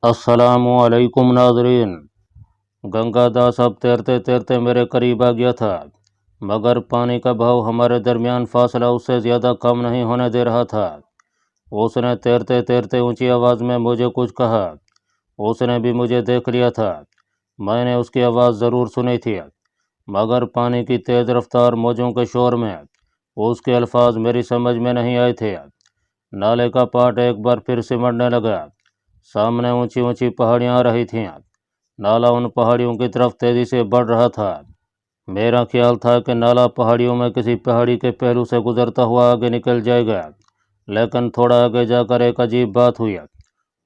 अस्सलामुअलैकुम नाज़रीन। गंगा दास अब तैरते तैरते मेरे करीब आ गया था, मगर पानी का बहाव हमारे दरमियान फासला उससे ज़्यादा कम नहीं होने दे रहा था। उसने तैरते तैरते ऊंची आवाज़ में मुझे कुछ कहा। उसने भी मुझे देख लिया था। मैंने उसकी आवाज़ ज़रूर सुनी थी, मगर पानी की तेज़ रफ्तार मौजों के शोर में उसके अल्फाज मेरी समझ में नहीं आए थे। नाले का पाट एक बार फिर सिमटने लगा। सामने ऊंची ऊंची पहाड़ियां आ रही थीं। नाला उन पहाड़ियों की तरफ तेजी से बढ़ रहा था। मेरा ख्याल था कि नाला पहाड़ियों में किसी पहाड़ी के पहलू से गुजरता हुआ आगे निकल जाएगा, लेकिन थोड़ा आगे जाकर एक अजीब बात हुई।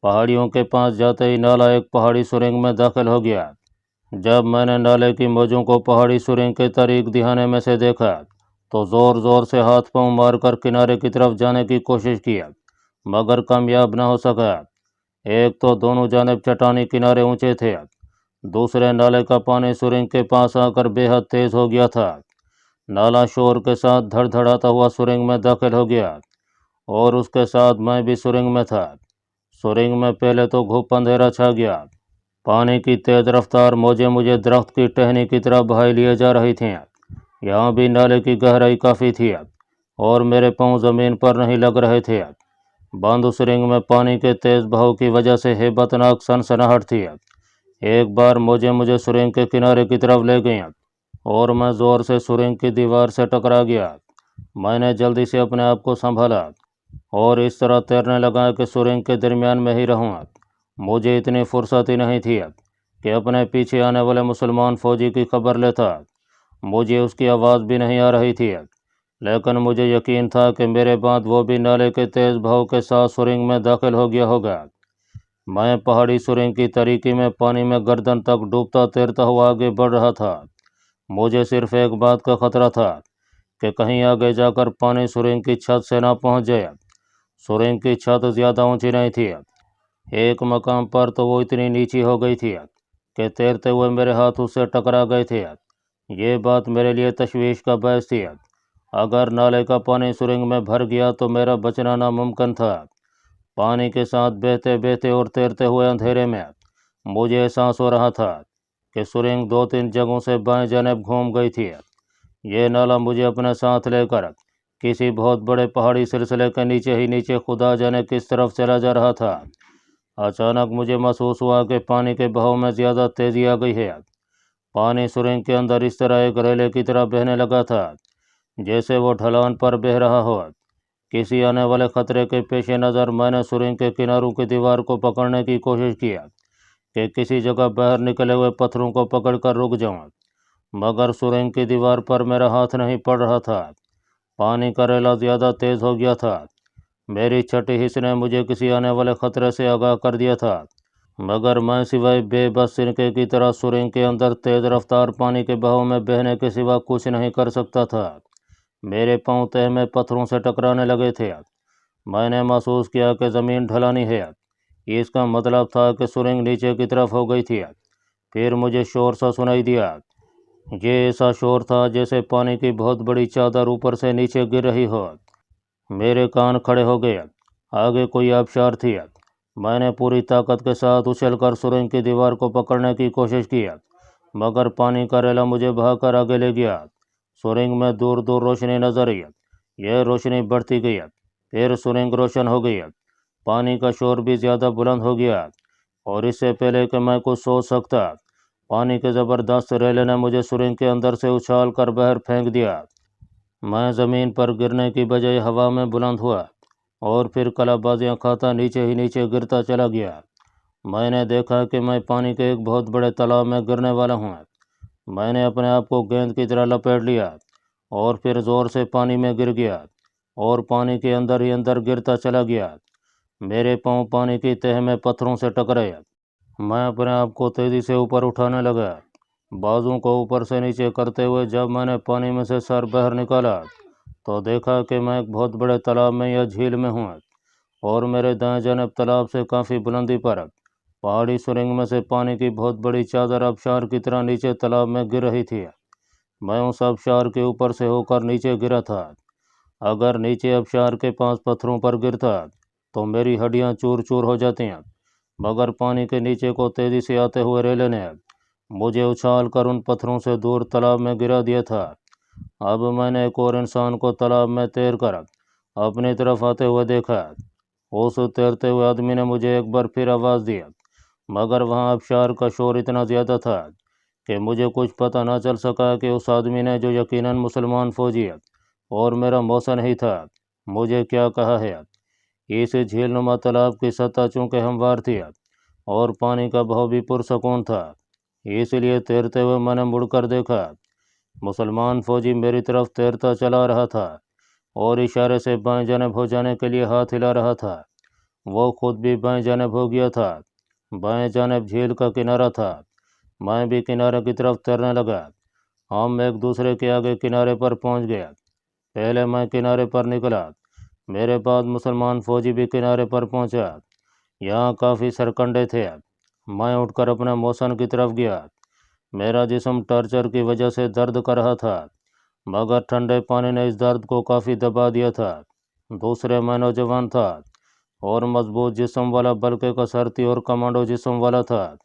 पहाड़ियों के पास जाते ही नाला एक पहाड़ी सुरंग में दाखिल हो गया। जब मैंने नाले की मौजों को पहाड़ी सुरंग के तरीक दिहाने में से देखा, तो ज़ोर ज़ोर से हाथ पांव मारकर किनारे की तरफ जाने की कोशिश की, मगर कामयाब न हो सका। एक तो दोनों जानिब चट्टानी किनारे ऊंचे थे, दूसरे नाले का पानी सुरंग के पास आकर बेहद तेज हो गया था। नाला शोर के साथ धड़धड़ाता हुआ सुरंग में दाखिल हो गया, और उसके साथ मैं भी सुरंग में था। सुरंग में पहले तो घुप अंधेरा छा गया। पानी की तेज रफ्तार मौजें मुझे दरख्त की टहनी की तरह बहाई लिए जा रही थीं। यहाँ भी नाले की गहराई काफ़ी थी, और मेरे पांव ज़मीन पर नहीं लग रहे थे। बंद सुरंग में पानी के तेज बहाव की वजह से हेबतनाक सनसनाहट थी। एक बार मुझे सुरंग के किनारे की तरफ ले गई, और मैं ज़ोर से सुरंग की दीवार से टकरा गया। मैंने जल्दी से अपने आप को संभाला और इस तरह तैरने लगा कि सुरंग के दरमियान में ही रहूँ। मुझे इतनी फुर्सत ही नहीं थी कि अपने पीछे आने वाले मुसलमान फौजी की खबर लेता। मुझे उसकी आवाज़ भी नहीं आ रही थी, लेकिन मुझे यकीन था कि मेरे बाद वो भी नाले के तेज़ बहाव के साथ सुरंग में दाखिल हो गया होगा। मैं पहाड़ी सुरंग की तरीकी में पानी में गर्दन तक डूबता तैरता हुआ आगे बढ़ रहा था। मुझे सिर्फ एक बात का खतरा था कि कहीं आगे जाकर पानी सुरंग की छत से ना पहुंच जाए। सुरंग की छत ज़्यादा ऊंची नहीं थी। एक मकाम पर तो वो इतनी नीची हो गई थी कि तैरते हुए मेरे हाथ उससे टकरा गए थे। ये बात मेरे लिए तशवीश का बायस थी। अगर नाले का पानी सुरंग में भर गया तो मेरा बचना नामुमकिन था। पानी के साथ बहते बहते और तैरते हुए अंधेरे में मुझे एहसास हो रहा था कि सुरंग 2-3 जगहों से बाएं जानिब घूम गई थी। ये नाला मुझे अपने साथ लेकर किसी बहुत बड़े पहाड़ी सिलसिले के नीचे ही नीचे खुदा जाने किस तरफ चला जा रहा था। अचानक मुझे महसूस हुआ कि पानी के बहाव में ज़्यादा तेज़ी आ गई है। पानी सुरंग के अंदर इस तरह एक रेले की तरह बहने लगा था, जैसे वो ढलान पर बह रहा हो। किसी आने वाले खतरे के पेश नज़र मैंने सुरंग के किनारों की दीवार को पकड़ने की कोशिश किया कि किसी जगह बाहर निकले हुए पत्थरों को पकड़कर रुक जाऊं, मगर सुरंग की दीवार पर मेरा हाथ नहीं पड़ रहा था। पानी का रेला ज़्यादा तेज़ हो गया था। मेरी छठी हिस्स ने मुझे किसी आने वाले खतरे से आगाह कर दिया था, मगर मैं सिवाय बेबस सिनके की तरह सुरंग के अंदर तेज़ रफ्तार पानी के बहाव में बहने के सिवा कुछ नहीं कर सकता था। मेरे पांव तह में पत्थरों से टकराने लगे थे। मैंने महसूस किया कि ज़मीन ढलानी है। इसका मतलब था कि सुरंग नीचे की तरफ हो गई थी। फिर मुझे शोर सा सुनाई दिया। ये ऐसा शोर था जैसे पानी की बहुत बड़ी चादर ऊपर से नीचे गिर रही हो। मेरे कान खड़े हो गए। आगे कोई आबशार थी। मैंने पूरी ताकत के साथ उछलकर सुरंग की दीवार को पकड़ने की कोशिश की, मगर पानी का रेला मुझे बहाकर आगे ले गया। सुरंग में दूर दूर रोशनी नजर आई। यह रोशनी बढ़ती गई, फिर सुरंग रोशन हो गई। पानी का शोर भी ज़्यादा बुलंद हो गया, और इससे पहले कि मैं कुछ सोच सकता, पानी के ज़बरदस्त रेले ने मुझे सुरंग के अंदर से उछाल कर बाहर फेंक दिया। मैं ज़मीन पर गिरने की बजाय हवा में बुलंद हुआ, और फिर कलाबाजियाँ खाता नीचे ही नीचे गिरता चला गया। मैंने देखा कि मैं पानी के एक बहुत बड़े तालाब में गिरने वाला हूँ। मैंने अपने आप को गेंद की तरह लपेट लिया, और फिर ज़ोर से पानी में गिर गया, और पानी के अंदर ही अंदर गिरता चला गया। मेरे पांव पानी की तह में पत्थरों से टकराए। मैं अपने आप को तेज़ी से ऊपर उठाने लगा, बाजुओं को ऊपर से नीचे करते हुए। जब मैंने पानी में से सर बाहर निकाला तो देखा कि मैं एक बहुत बड़े तालाब में या झील में हूँ, और मेरे दाएं जानिब तालाब से काफ़ी बुलंदी पर पहाड़ी सुरंग में से पानी की बहुत बड़ी चादर आबशार की तरह नीचे तालाब में गिर रही थी। मैं उस आबशार के ऊपर से होकर नीचे गिरा था। अगर नीचे आबशार के पास पत्थरों पर गिरता तो मेरी हड्डियां चूर चूर हो जाती। मगर पानी के नीचे को तेजी से आते हुए रेले ने मुझे उछाल कर उन पत्थरों से दूर तालाब में गिरा दिया था। अब मैंने एक और इंसान को तालाब में तैर कर अपनी तरफ आते हुए देखा। उस तैरते हुए आदमी ने मुझे एक बार फिर आवाज़ दी, मगर वहाँ आबशार का शोर इतना ज़्यादा था कि मुझे कुछ पता न चल सका कि उस आदमी ने, जो यकीनन मुसलमान फौजी और मेरा मौसा नहीं था, मुझे क्या कहा है। इस झीलनुमा तालाब की सतह चूँकि हमवार थी और पानी का बहाव भी पुरसकून था, इसलिए तैरते हुए मैंने मुड़कर देखा। मुसलमान फौजी मेरी तरफ तैरता चला रहा था और इशारे से बाएं जानब हो जाने के लिए हाथ हिला रहा था। वो खुद भी बाएं जानब हो गया था। बाएं जानब झील का किनारा था। मैं भी किनारे की तरफ तैरने लगा। हम एक दूसरे के आगे किनारे पर पहुंच गए। पहले मैं किनारे पर निकला, मेरे बाद मुसलमान फौजी भी किनारे पर पहुंचा। यहाँ काफ़ी सरकंडे थे। मैं उठकर अपने मौसन की तरफ गया। मेरा जिस्म टॉर्चर की वजह से दर्द कर रहा था, मगर ठंडे पानी ने इस दर्द को काफ़ी दबा दिया था। दूसरे मैं नौजवान था और मजबूत जिस्म वाला, बल्कि कसरती और कमांडो जिस्म वाला था,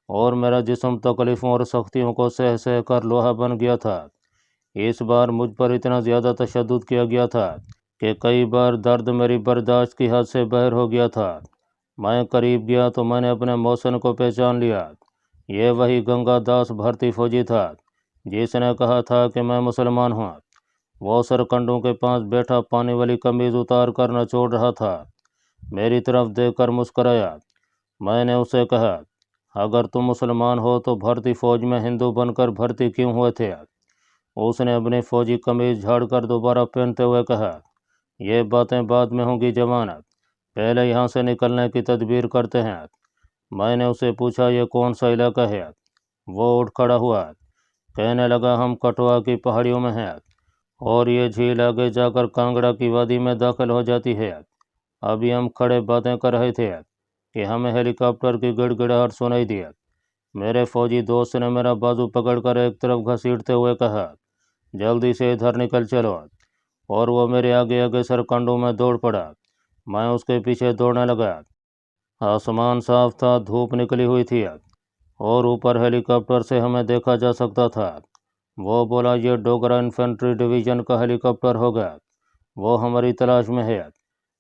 और मेरा जिस्म तकलीफ़ों और सख्तियों को सह सह कर लोहा बन गया था। इस बार मुझ पर इतना ज़्यादा तशद्दुद किया गया था कि कई बार दर्द मेरी बर्दाश्त की हद से बाहर हो गया था। मैं करीब गया तो मैंने अपने मौसन को पहचान लिया। ये वही गंगा दास भर्ती फौजी था जिसने कहा था कि मैं मुसलमान हूँ। वो सरकंडों के पास बैठा पानी वाली कमीज उतार कर नचोड़ रहा था। मेरी तरफ देखकर मुस्कराया। मैंने उसे कहा, अगर तुम मुसलमान हो तो भर्ती फौज में हिंदू बनकर भर्ती क्यों हुए थे? उसने अपनी फौजी कमीज झाड़कर दोबारा पहनते हुए कहा, ये बातें बाद में होंगी जवान, पहले यहाँ से निकलने की तदबीर करते हैं। मैंने उसे पूछा, ये कौन सा इलाका है? वो उठ खड़ा हुआ, कहने लगा, हम कठुआ की पहाड़ियों में हैं और ये झील आगे जाकर कांगड़ा की वादी में दाखिल हो जाती है। अभी हम खड़े बातें कर रहे थे कि हमें हेलीकॉप्टर की गिड़गिड़ाहट सुनाई दी। मेरे फौजी दोस्त ने मेरा बाजू पकड़कर एक तरफ घसीटते हुए कहा, जल्दी से इधर निकल चलो, और वो मेरे आगे आगे सरकंडों में दौड़ पड़ा। मैं उसके पीछे दौड़ने लगा। आसमान साफ था, धूप निकली हुई थी और ऊपर हेलीकॉप्टर से हमें देखा जा सकता था। वो बोला, ये डोगरा इन्फेंट्री डिवीज़न का हेलीकॉप्टर होगा, वो हमारी तलाश में है।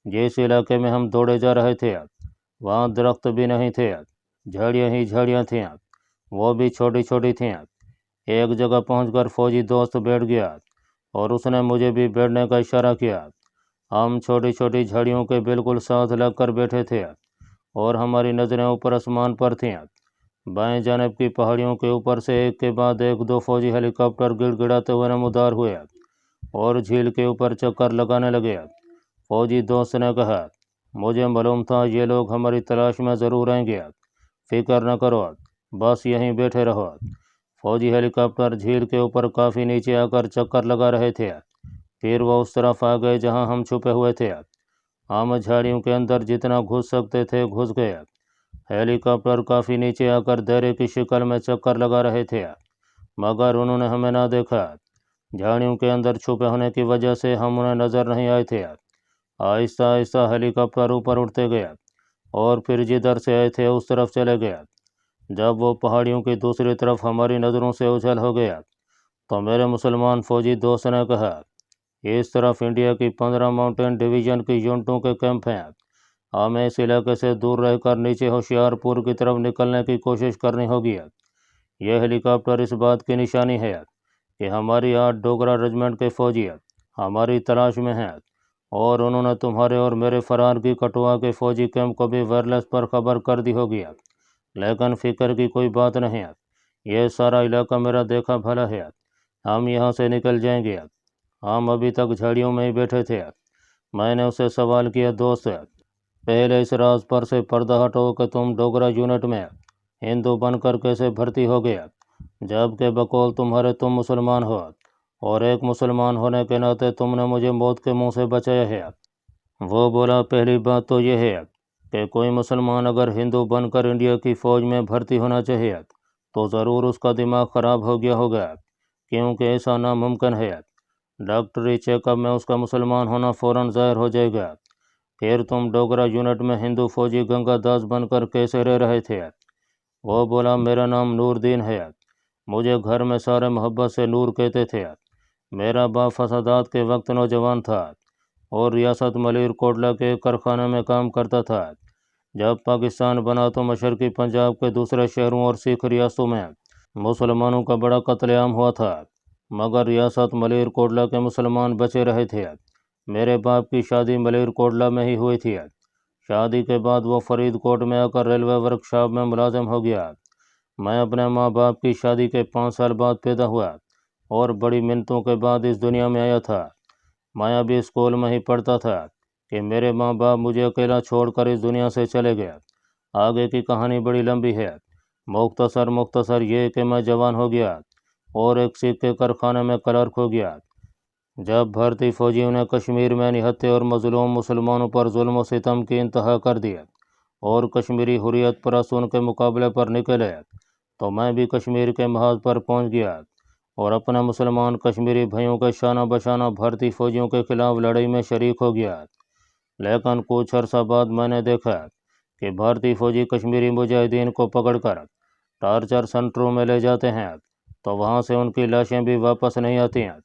जिस इलाके में हम दौड़े जा रहे थे वहाँ दरख्त भी नहीं थे, झाड़ियाँ ही झाड़ियाँ थीं, वो भी छोटी छोटी थीं। एक जगह पहुंचकर फौजी दोस्त बैठ गया और उसने मुझे भी बैठने का इशारा किया। हम छोटी छोटी झाड़ियों के बिल्कुल साथ लगकर बैठे थे और हमारी नज़रें ऊपर आसमान पर थीं। बाएं जानब की पहाड़ियों के ऊपर से एक के बाद एक दो फौजी हेलीकॉप्टर गिड़गिड़ाते हुए नमूदार हुए और झील के ऊपर चक्कर लगाने लगे। फौजी दोस्त ने कहा, मुझे मालूम था ये लोग हमारी तलाश में ज़रूर आएंगे, फिक्र न करो, बस यहीं बैठे रहो। फौजी हेलीकॉप्टर झील के ऊपर काफ़ी नीचे आकर चक्कर लगा रहे थे। फिर वह उस तरफ आ गए जहां हम छुपे हुए थे। हम झाड़ियों के अंदर जितना घुस सकते थे घुस गए। हेलीकॉप्टर काफ़ी नीचे आकर दायरे की शक्ल में चक्कर लगा रहे थे, मगर उन्होंने हमें ना देखा। झाड़ियों के अंदर छुपे होने की वजह से हम उन्हें नज़र नहीं आए थे। आहिस्ता आहिस्ता हेलीकॉप्टर ऊपर उठते गए और फिर जिधर से आए थे उस तरफ चले गए। जब वो पहाड़ियों की दूसरी तरफ हमारी नज़रों से उछल हो गया तो मेरे मुसलमान फौजी दोस्त ने कहा, इस तरफ इंडिया की 15 माउंटेन डिवीज़न की यूनिटों के कैंप हैं। हमें इस इलाके से दूर रहकर नीचे होशियारपुर की तरफ निकलने की कोशिश करनी होगी। यह हेलीकॉप्टर इस बात की निशानी है कि हमारी 8 डोगरा रेजिमेंट के फौजी हमारी तलाश में हैं और उन्होंने तुम्हारे और मेरे फरार की कठुआ के फौजी कैंप को भी वायरलेस पर खबर कर दी होगी। लेकिन फिक्र की कोई बात नहीं, यह सारा इलाका मेरा देखा भला है, हम यहाँ से निकल जाएंगे। हम अभी तक झाड़ियों में ही बैठे थे। मैंने उसे सवाल किया, दोस्त, पहले इस राज पर से पर्दा हटाओ कि तुम डोगरा यूनिट में हिंदू बनकर कैसे भर्ती हो गया, जबकि बकौल तुम्हारे तुम मुसलमान हो और एक मुसलमान होने के नाते तुमने मुझे मौत के मुंह से बचाया है। वो बोला, पहली बात तो यह है कि कोई मुसलमान अगर हिंदू बनकर इंडिया की फ़ौज में भर्ती होना चाहिए तो ज़रूर उसका दिमाग ख़राब हो गया होगा, क्योंकि ऐसा नामुमकिन है। डॉक्टरी चेकअप में उसका मुसलमान होना फ़ौरन ज़ाहिर हो जाएगा। پھر تم ڈوگرا یونٹ میں ہندو فوجی گنگا داس بن کر کیسے رہ رہے تھے؟ وہ بولا میرا نام نور دین ہے، مجھے گھر میں سارے محبت سے نور کہتے تھے۔ میرا باپ فسادات کے وقت نوجوان تھا اور ریاست ملیر کوٹلہ کے کارخانے میں کام کرتا تھا۔ جب پاکستان بنا تو مشرقی پنجاب کے دوسرے شہروں اور سکھ ریاستوں میں مسلمانوں کا بڑا قتل عام ہوا تھا، مگر ریاست ملیر کوٹلہ کے مسلمان بچے رہے تھے۔ میرے باپ کی شادی ملیر کوٹلہ میں ہی ہوئی تھی۔ شادی کے بعد وہ فرید کوٹ میں آ کر ریلوے ورکشاپ میں ملازم ہو گیا۔ میں اپنے ماں باپ کی شادی کے 5 سال بعد پیدا ہوا اور بڑی منتوں کے بعد اس دنیا میں آیا تھا۔ میں ابھی اسکول میں ہی پڑھتا تھا کہ میرے ماں باپ مجھے اکیلا چھوڑ کر اس دنیا سے چلے گئے۔ آگے کی کہانی بڑی لمبی ہے، مختصر یہ کہ میں جوان ہو گیا اور ایک سکھ کے کارخانے میں کلرک ہو گیا۔ جب بھارتی فوجیوں نے کشمیر میں نہتے اور مظلوم مسلمانوں پر ظلم و ستم کی انتہا کر دی اور کشمیری حریت پرست ان کے مقابلے پر نکلے تو میں بھی کشمیر کے محاذ پر پہنچ گیا اور اپنے مسلمان کشمیری بھائیوں کے شانہ بشانہ بھارتی فوجیوں کے خلاف لڑائی میں شریک ہو گیا۔ لیکن کچھ عرصہ بعد میں نے دیکھا کہ بھارتی فوجی کشمیری مجاہدین کو پکڑ کر ٹارچر سینٹروں میں لے جاتے ہیں تو وہاں سے ان کی لاشیں بھی واپس نہیں آتی ہیں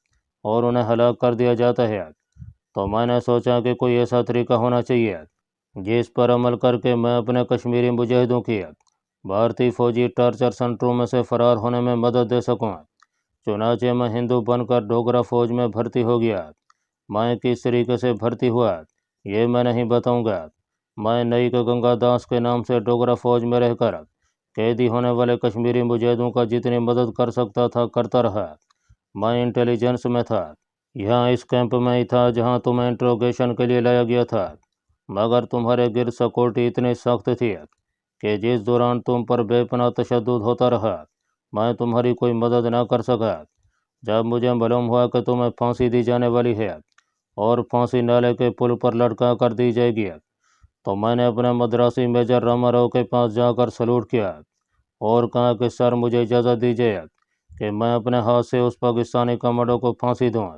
اور انہیں ہلاک کر دیا جاتا ہے۔ تو میں نے سوچا کہ کوئی ایسا طریقہ ہونا چاہیے جس پر عمل کر کے میں اپنے کشمیری مجاہدوں کی بھارتی فوجی ٹارچر سینٹروں میں سے فرار ہونے میں مدد دے سکوں۔ چنانچہ میں ہندو بن کر ڈوگرا فوج میں بھرتی ہو گیا۔ میں کس طریقے سے بھرتی ہوا یہ میں نہیں بتاؤں گا۔ میں نئی کے گنگا داس کے نام سے ڈوگرا فوج میں رہ کر قیدی ہونے والے کشمیری مجاہدوں کا جتنی مدد کر سکتا تھا کرتا رہا۔ میں انٹیلیجنس میں تھا، یہاں اس کیمپ میں ہی تھا جہاں تمہیں انٹروگیشن کے لیے لایا گیا تھا، مگر تمہارے گرد سیکورٹی اتنی سخت تھی کہ جس دوران تم پر بے پناہ تشدد ہوتا رہا میں تمہاری کوئی مدد نہ کر سکا۔ جب مجھے معلوم ہوا کہ تمہیں پھانسی دی جانے والی ہے اور پھانسی نالے کے پل پر لٹکا کر دی جائے گی تو میں نے اپنے مدراسی میجر راما راؤ کے پاس جا کر سلوٹ کیا اور کہا کہ سر مجھے اجازت دیجیے کہ میں اپنے ہاتھ سے اس پاکستانی کمانڈو کو پھانسی دوں،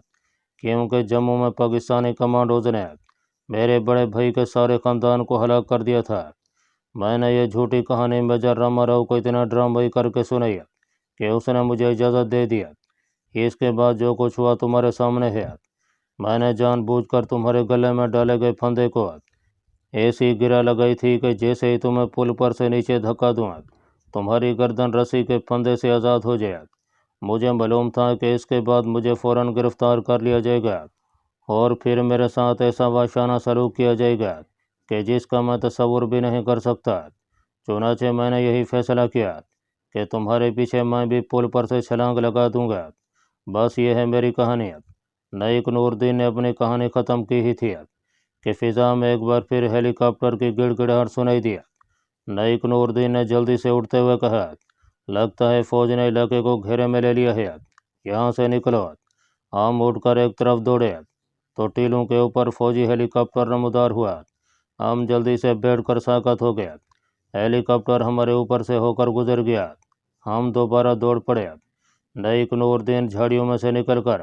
کیونکہ جموں میں پاکستانی کمانڈوز نے میرے بڑے بھائی کے سارے خاندان کو ہلاک کر دیا تھا۔ میں نے یہ جھوٹی کہانی میجر راما راؤ کو اتنا ڈرامائی کر کے سنائی کہ اس نے مجھے اجازت دے دیا۔ اس کے بعد جو کچھ ہوا تمہارے سامنے ہے۔ میں نے جان بوجھ کر تمہارے گلے میں ڈالے گئے پھندے کو ایسی گرا لگائی تھی کہ جیسے ہی تمہیں پل پر سے نیچے دھکا دوں تمہاری گردن رسی کے پھندے سے آزاد ہو جائے۔ مجھے معلوم تھا کہ اس کے بعد مجھے فوراً گرفتار کر لیا جائے گا اور پھر میرے ساتھ ایسا وحشانہ سلوک کیا جائے گا کہ جس کا میں تصور بھی نہیں کر سکتا۔ چنانچہ میں نے یہی فیصلہ کیا کہ تمہارے پیچھے میں بھی پل پر سے چھلانگ لگا دوں گا۔ بس یہ ہے میری کہانی۔ نائک نور دین نے اپنی کہانی ختم کی ہی تھی کہ فضا میں ایک بار پھر ہیلی کاپٹر کی گڑ گڑاہٹ سنائی دی۔ نائک نور دین نے جلدی سے اٹھتے ہوئے کہا، لگتا ہے فوج نے علاقے کو گھیرے میں لے لیا ہے، یہاں سے نکلو۔ ہم اٹھ کر ایک طرف دوڑے تو ٹیلوں کے اوپر فوجی ہیلی کاپٹر نمودار ہوا۔ ہم جلدی سے بیٹھ کر ساکت ہو گئے۔ ہیلی کاپٹر ہمارے اوپر سے ہو کر گزر گیا۔ ہم دوبارہ دوڑ پڑے۔ نائک نور دین جھاڑیوں میں سے نکل کر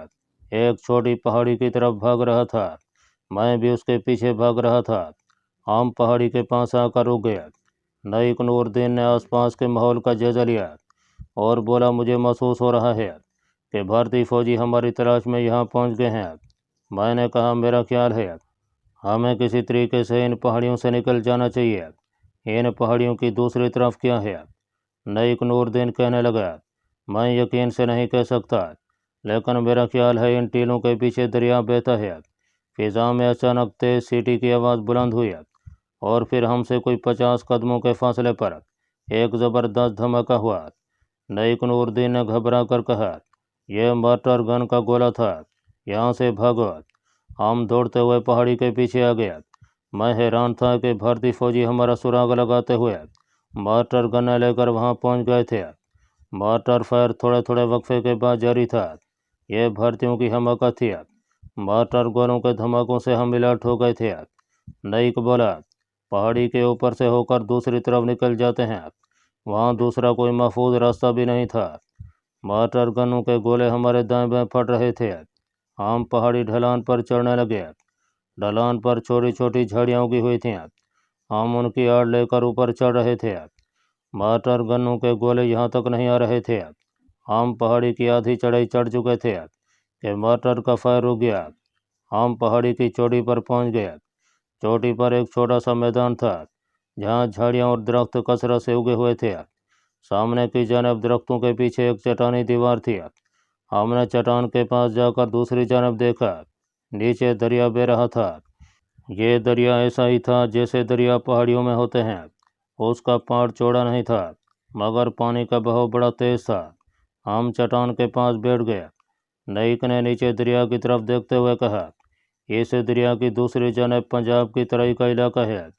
ایک چھوٹی پہاڑی کی طرف بھاگ رہا تھا، میں بھی اس کے پیچھے بھاگ رہا تھا۔ ہم پہاڑی کے پاس آ کر رک گئے۔ نائک نور دین نے آس پاس کے ماحول کا جائزہ لیا اور بولا، مجھے محسوس ہو رہا ہے کہ بھارتی فوجی ہماری تلاش میں یہاں پہنچ گئے ہیں۔ میں نے کہا، میرا خیال ہے ہمیں کسی طریقے سے ان پہاڑیوں سے نکل جانا چاہیے۔ ان پہاڑیوں کی دوسری طرف کیا ہے؟ نائک نور دین کہنے لگا، میں یقین سے نہیں کہہ سکتا، لیکن میرا خیال ہے ان ٹیلوں کے پیچھے دریا بہتا ہے۔ فضا میں اچانک تیز سیٹی کی آواز بلند ہوئی اور پھر ہم سے کوئی 50 قدموں کے فاصلے پر ایک زبردست دھماکہ ہوا۔ نائک نور دین نے گھبرا کر کہا، یہ مارٹر گن کا گولہ تھا، یہاں سے بھاگو۔ ہم دوڑتے ہوئے پہاڑی کے پیچھے آ گئے۔ میں حیران تھا کہ بھارتی فوجی ہمارا سراغ لگاتے ہوئے مارٹر گنیں لے کر وہاں پہنچ گئے تھے۔ مارٹر فائر تھوڑے تھوڑے وقفے کے بعد جاری تھا۔ یہ بھارتیوں کی حماقت تھی۔ مارٹر گولوں کے دھماکوں سے ہم الرٹ ہو گئے تھے۔ نائک بولا، پہاڑی کے اوپر سے ہو کر دوسری طرف نکل جاتے ہیں، وہاں دوسرا کوئی محفوظ راستہ بھی نہیں تھا۔ مارٹر گنوں کے گولے ہمارے دائیں بائیں پھٹ رہے تھے۔ ہم پہاڑی ڈھلان پر چڑھنے لگے۔ ढलान पर छोटी छोटी झाड़ियाँ उगी हुई थीं। हम उनकी आड़ लेकर ऊपर चढ़ रहे थे। मटर गन्नों के गोले यहाँ तक नहीं आ रहे थे। हम पहाड़ी की आधी चढ़ाई चढ़ चुके थे कि मटर का फायर रुक गया। हम पहाड़ी की चोटी पर पहुँच गए। चोटी पर एक छोटा सा मैदान था जहाँ झाड़ियाँ और दरख्त कसरत से उगे हुए थे। सामने की जानब दरख्तों के पीछे एक चट्टानी दीवार थी। हमने चट्टान के पास जाकर दूसरी जानब देखा। नीचे दरिया बह रहा था। ये दरिया ऐसा ही था जैसे दरिया पहाड़ियों में होते हैं। उसका पहाड़ चौड़ा नहीं था, मगर पानी का बहाव बड़ा तेज था। हम चट्टान के पास बैठ गए। नाइक ने नीचे दरिया की तरफ देखते हुए कहा, इस दरिया की दूसरी जानब पंजाब की तराई का इलाका है।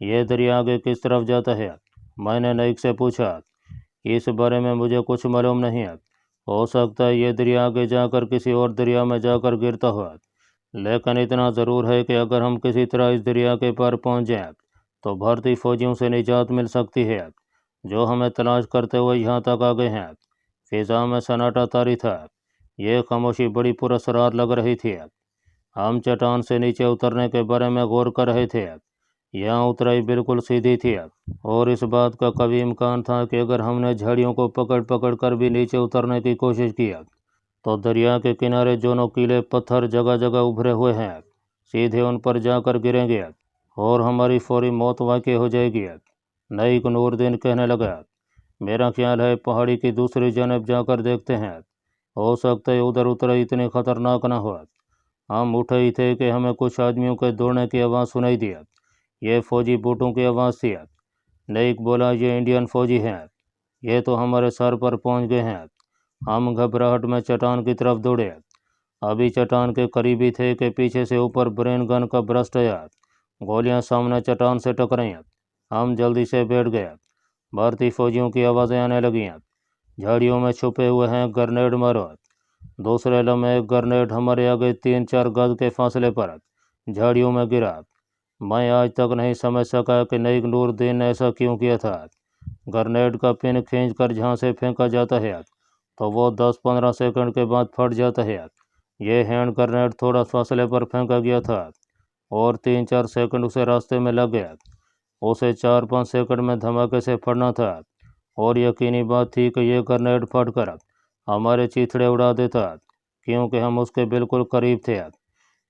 ये दरिया आगे किस तरफ जाता है? मैंने नाइक से पूछा। इस बारे में मुझे कुछ मालूम नहीं है। हो सकता है ये दरिया आगे जाकर किसी और दरिया में जाकर गिरता हो, लेकिन इतना ज़रूर है कि अगर हम किसी तरह इस दरिया के पार पहुंच जाएं तो भारतीय फौजियों से निजात मिल सकती है, जो हमें तलाश करते हुए यहाँ तक आ गए हैं। फिजा में सन्नाटा तारी था। ये खामोशी बड़ी पुरस्कार लग रही थी। हम चट्टान से नीचे उतरने के बारे में गौर कर रहे थे। यहाँ उतराई बिल्कुल सीधी थी और इस बात का कभी इम्कान था कि अगर हमने झाड़ियों को पकड़ पकड़ कर भी नीचे उतरने की कोशिश की तो दरिया के किनारे जो नोकीले पत्थर जगह जगह उभरे हुए हैं सीधे उन पर जाकर गिरेंगे और हमारी फौरी मौत वाक़ई हो जाएगी। नाइक नूरदीन कहने लगा, मेरा ख्याल है पहाड़ी की दूसरी जानब जाकर देखते हैं। हो सकता है उधर उतराई इतनी खतरनाक न हो। हम उठे ही थे कि हमें कुछ आदमियों के दौड़ने की आवाज़ सुनाई दी। ये फौजी बूटों की आवाज़ थी। नाइक बोला, ये इंडियन फौजी हैं। ये तो हमारे सर पर पहुंच गए हैं। हम घबराहट में चट्टान की तरफ दौड़े। अभी चट्टान के करीब ही थे कि पीछे से ऊपर ब्रेन गन का ब्रस्ट आया। गोलियां सामने चट्टान से टकराई। हम जल्दी से बैठ गए। भारतीय फौजियों की आवाज़ें आने लगीं, झाड़ियों में छुपे हुए हैं, ग्रेनेड मारो। दूसरे लम्हे एक ग्रेनेड हमारे आगे 3-4 गज के फासले पर झाड़ियों में गिरा। मैं आज तक नहीं समझ सका कि नाइक नूरदीन ने ऐसा क्यों किया था। ग्रेनेड का पिन खींचकर जहाँ से फेंका जाता है तो वो 10-15 सेकंड के बाद फट जाता है। ये हैंड ग्रेनेड थोड़ा फासले पर फेंका गया था और 3-4 सेकंड उसे रास्ते में लग गया। उसे 4-5 सेकंड में धमाके से फटना था और यकीनी बात थी कि ये ग्रेनेड फट कर हमारे चीथड़े उड़ा देता, क्योंकि हम उसके बिल्कुल करीब थे।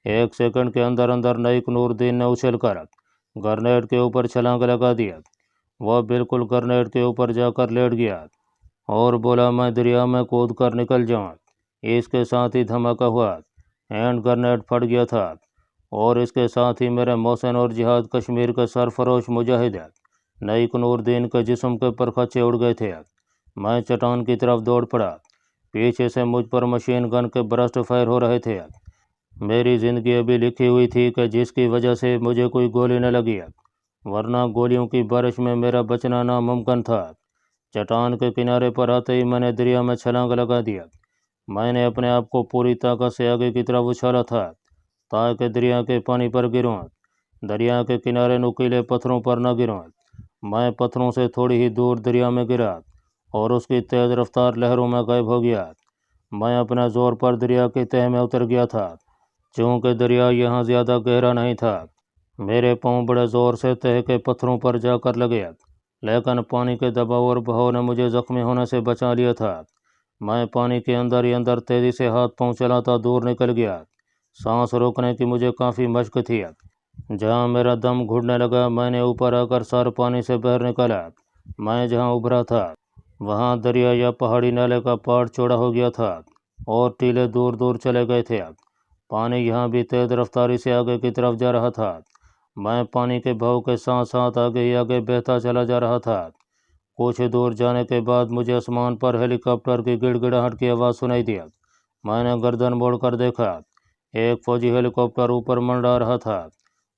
1 सेकंड के अंदर अंदर नाइक नूरदीन ने उछलकर ग्रेनेड के ऊपर छलांग लगा दिया। वह बिल्कुल ग्रेनेड के ऊपर जाकर लेट गया और बोला, मैं दरिया में कूद कर निकल जाऊँ। इसके साथ ही धमाका हुआ। हैंड ग्रेनेड फट गया था और इसके साथ ही मेरे मोहसिन और जिहाद कश्मीर के सरफरोश मुजाहिद नाइक नूरदीन के जिस्म के परखच्चे उड़ गए थे। मैं चट्टान की तरफ दौड़ पड़ा। पीछे से मुझ पर मशीन गन के ब्रस्ट फायर हो रहे थे। मेरी ज़िंदगी अभी लिखी हुई थी कि जिसकी वजह से मुझे कोई गोली न लगी, वरना गोलियों की बारिश में मेरा बचना नामुमकिन था। चट्टान के किनारे पर आते ही मैंने दरिया में छलांग लगा दिया। मैंने अपने आप को पूरी ताकत से आगे की तरफ उछाला था ताकि दरिया के पानी पर गिरूं, दरिया के किनारे नुकीले पत्थरों पर न गिरूं। मैं पत्थरों से थोड़ी ही दूर दरिया में गिरा और उसकी तेज़ रफ्तार लहरों में गायब हो गया। मैं अपने ज़ोर पर दरिया की तह में उतर गया था। चूँकि दरिया यहाँ ज़्यादा गहरा नहीं था, मेरे पाँव बड़े ज़ोर से तह के पत्थरों पर जाकर लगे, लेकिन पानी के दबाव और बहाव ने मुझे ज़ख्मी होने से बचा लिया था। मैं पानी के अंदर ही अंदर तेज़ी से हाथ पाँव चलाता दूर निकल गया। सांस रोकने की मुझे काफ़ी मशक थी। जहाँ मेरा दम घुटने लगा, मैंने ऊपर आकर सर पानी से बाहर निकाला। मैं जहाँ उभरा था वहाँ दरिया या पहाड़ी नाले का पार्ट चौड़ा हो गया था और टीले दूर दूर चले गए थे। पानी यहाँ भी तेज़ रफ्तारी से आगे की तरफ जा रहा था। मैं पानी के बहाव के साथ साथ आगे ही आगे बहता चला जा रहा था। कुछ दूर जाने के बाद मुझे आसमान पर हेलीकॉप्टर की गिड़गिड़ाहट की आवाज़ सुनाई दी। मैंने गर्दन मोड़कर देखा। एक फौजी हेलीकॉप्टर ऊपर मंडरा रहा था।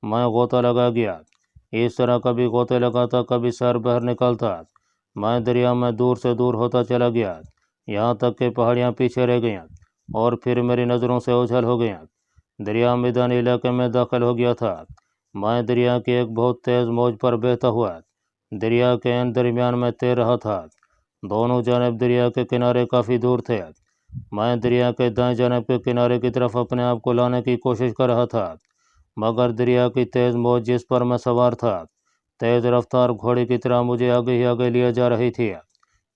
मैं गोता लगा गया। इस तरह कभी गोते लगाता, कभी सर बाहर निकलता। मैं दरिया में दूर से दूर होता चला गया, यहाँ तक कि पहाड़ियाँ पीछे रह गईं और फिर मेरी नज़रों से ओझल हो गईं। दरिया मैदानी इलाके में दाखिल हो गया था। मैं दरिया की एक बहुत तेज़ मौज पर बहता हुआ दरिया के एन दरमियान में तैर रहा था। दोनों जानब दरिया के किनारे काफ़ी दूर थे। मैं दरिया के दाएं जानब के किनारे की तरफ अपने आप को लाने की कोशिश कर रहा था। मगर दरिया की तेज़ मौज जिस पर मैं सवार था तेज़ रफ्तार घोड़े की तरह मुझे आगे ही आगे लिए जा रही थी।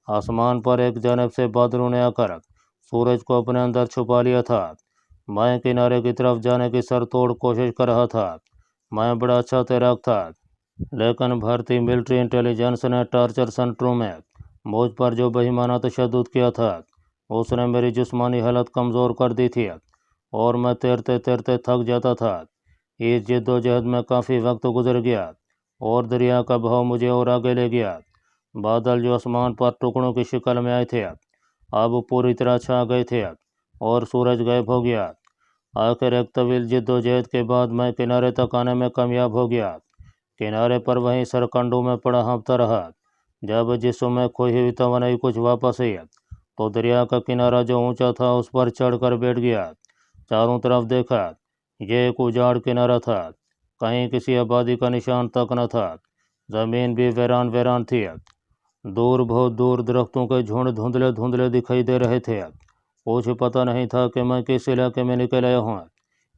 आसमान पर एक जानब से बादलों ने आकर सूरज को अपने अंदर छुपा लिया था। मैं किनारे की तरफ जाने की सरतोड़ कोशिश कर रहा था। मैं बड़ा अच्छा तैराक था, लेकिन भारतीय मिलिट्री इंटेलिजेंस ने टार्चर सेंटरों में मुझ पर जो बेईमाना तशद्दुद किया था उसने मेरी जिस्मानी हालत कमज़ोर कर दी थी और मैं तैरते तैरते थक जाता था। इस जद्दोजहद में काफ़ी वक्त गुजर गया और दरिया का बहाव मुझे और आगे ले गया। बादल जो आसमान पर टुकड़ों की शक्ल में आए थे अब पूरी तरह छा गए थे और सूरज गायब हो गया। आखिर एक तवील जद्दोजहद के बाद मैं किनारे तक आने में कामयाब हो गया। किनारे पर वहीं सरकंडों में पड़ा हाँफता रहा। जब जिस्म में खोई हुई तवानाई कुछ वापस आई तो दरिया का किनारा जो ऊंचा था उस पर चढ़कर बैठ गया। चारों तरफ देखा, ये एक उजाड़ किनारा था, कहीं किसी आबादी का निशान तक न था। ज़मीन भी वीरान वीरान थी। दूर बहुत दूर दरख्तों के झुंड धुंधले धुंधले दिखाई दे रहे थे। कुछ पता नहीं था कि मैं किस इलाके में निकल आया हूँ।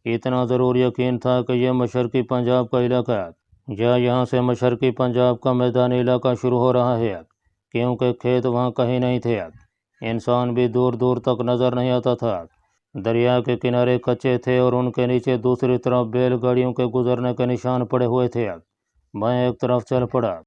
इतना ज़रूर यकीन था कि यह मशरक़ी पंजाब का इलाका या यहाँ से मशरक़ी पंजाब का मैदानी इलाका शुरू हो रहा है, क्योंकि खेत वहाँ कहीं नहीं थे। इंसान भी दूर दूर तक नज़र नहीं आता था। दरिया के किनारे कच्चे थे और उनके नीचे दूसरी तरफ बैलगाड़ियों के गुजरने के निशान पड़े हुए थे। मैं एक तरफ चल पड़ा।